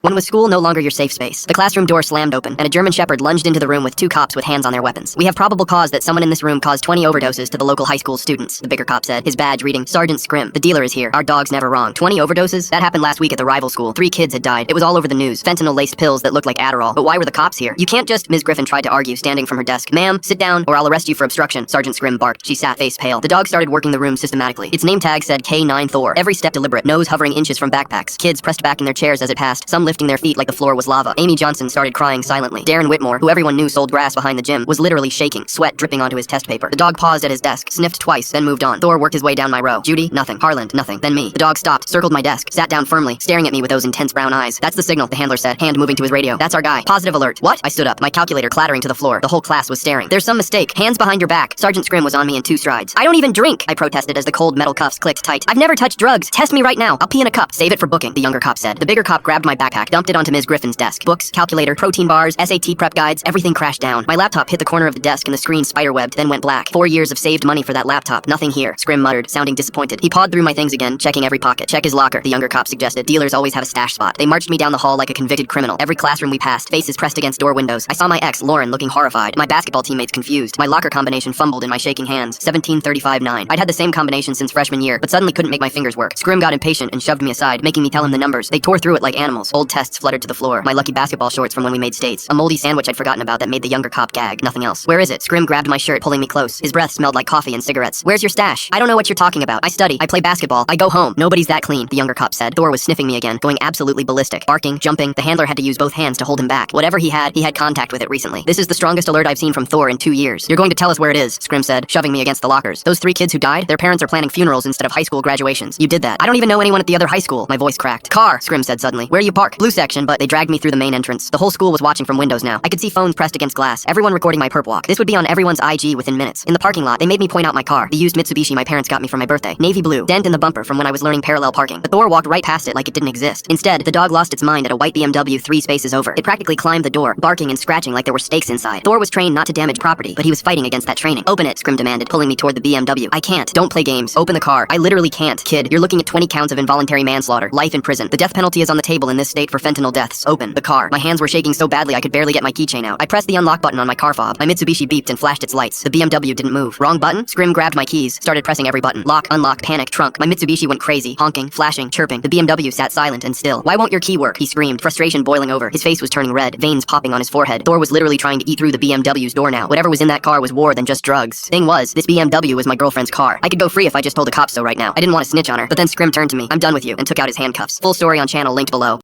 When was school no longer your safe space? The classroom door slammed open, and a German Shepherd lunged into the room with two cops with hands on their weapons. We have probable cause that someone in this room caused 20 overdoses to the local high school students, the bigger cop said, his badge reading, Sergeant Scrim. The dealer is here. Our dog's never wrong. 20 overdoses? That happened last week at the rival school. 3 kids had died. It was all over the news. Fentanyl-laced pills that looked like Adderall. But why were the cops here? You can't just— Ms. Griffin tried to argue, standing from her desk. Ma'am, sit down, or I'll arrest you for obstruction, Sergeant Scrim barked. She sat face pale. The dog started working the room systematically. Its name tag said K9 Thor. Every step deliberate, nose hovering inches from backpacks. Kids pressed back in their chairs as it passed, some lifting their feet like the floor was lava. Amy Johnson started crying silently. Darren Whitmore, who everyone knew sold grass behind the gym, was literally shaking, sweat dripping onto his test paper. The dog paused at his desk, sniffed twice, then moved on. Thor worked his way down my row. Judy, nothing. Harland, nothing. Then me. The dog stopped, circled my desk, sat down firmly, staring at me with those intense brown eyes. That's the signal, the handler said, hand moving to his radio. That's our guy. Positive alert. What? I stood up, my calculator clattering to the floor. The whole class was staring. There's some mistake. Hands behind your back. Sergeant Scrim was on me in 2 strides. I don't even drink, I protested as the cold metal cuffs clicked tight. I've never touched drugs. Test me right now. I'll pee in a cup. Save it for booking, the younger cop said. The bigger cop grabbed my backpack, dumped it onto Ms. Griffin's desk. Books, calculator, protein bars, SAT prep guides, everything crashed down. My laptop hit the corner of the desk and the screen spiderwebbed, then went black. 4 years of saved money for that laptop. Nothing here, Scrim muttered, sounding disappointed. He pawed through my things again, checking every pocket. Check his locker, the younger cop suggested. Dealers always have a stash spot. They marched me down the hall like a convicted criminal. Every classroom we passed, faces pressed against door windows. I saw my ex, Lauren, looking horrified. My basketball teammates confused. My locker combination fumbled in my shaking hands. 17-35-9. I'd had the same combination since freshman year, but suddenly couldn't make my fingers work. Scrim got impatient and shoved me aside, making me tell him the numbers. They tore through it like animals. Old tests fluttered to the floor. My lucky basketball shorts from when we made states. A moldy sandwich I'd forgotten about that made the younger cop gag. Nothing else. Where is it? Scrim grabbed my shirt, pulling me close. His breath smelled like coffee and cigarettes. Where's your stash? I don't know what you're talking about. I study. I play basketball. I go home. Nobody's that clean, the younger cop said. Thor was sniffing me again, going absolutely ballistic. Barking, jumping. The handler had to use both hands to hold him back. Whatever he had contact with it recently. This is the strongest alert I've seen from Thor in 2 years. You're going to tell us where it is, Scrim said, shoving me against the lockers. Those 3 kids who died, their parents are planning funerals instead of high school graduations. You did that. I don't even know anyone at the other high school. My voice cracked. Car, Scrim said suddenly. Where you park? Blue section, but they dragged me through the main entrance. The whole school was watching from windows now. I could see phones pressed against glass, everyone recording my perp walk. This would be on everyone's IG within minutes. In the parking lot, they made me point out my car, the used Mitsubishi my parents got me for my birthday. Navy blue, dent in the bumper from when I was learning parallel parking. But Thor walked right past it like it didn't exist. Instead, the dog lost its mind at a white BMW 3 spaces over. It practically climbed the door, barking and scratching like there were stakes inside. Thor was trained not to damage property, but he was fighting against that training. Open it, Scrim demanded, pulling me toward the BMW. I can't. Don't play games. Open the car. I literally can't. Kid, you're looking at 20 counts of involuntary manslaughter, life in prison. The death penalty is on the table in this state for fentanyl deaths. Open the car. My hands were shaking so badly I could barely get my keychain out. I pressed the unlock button on my car fob. My Mitsubishi beeped and flashed its lights. The BMW didn't move. Wrong button? Scrim grabbed my keys, started pressing every button. Lock, unlock, panic, trunk. My Mitsubishi went crazy, honking, flashing, chirping. The BMW sat silent and still. Why won't your key work? He screamed, frustration boiling over. His face was turning red, veins popping on his forehead. Thor was literally trying to eat through the BMW's door now. Whatever was in that car was more than just drugs. Thing was, this BMW was my girlfriend's car. I could go free if I just told the cops so right now. I didn't want to snitch on her, but then Scrim turned to me. I'm done with you, and took out his handcuffs. Full story on channel linked below.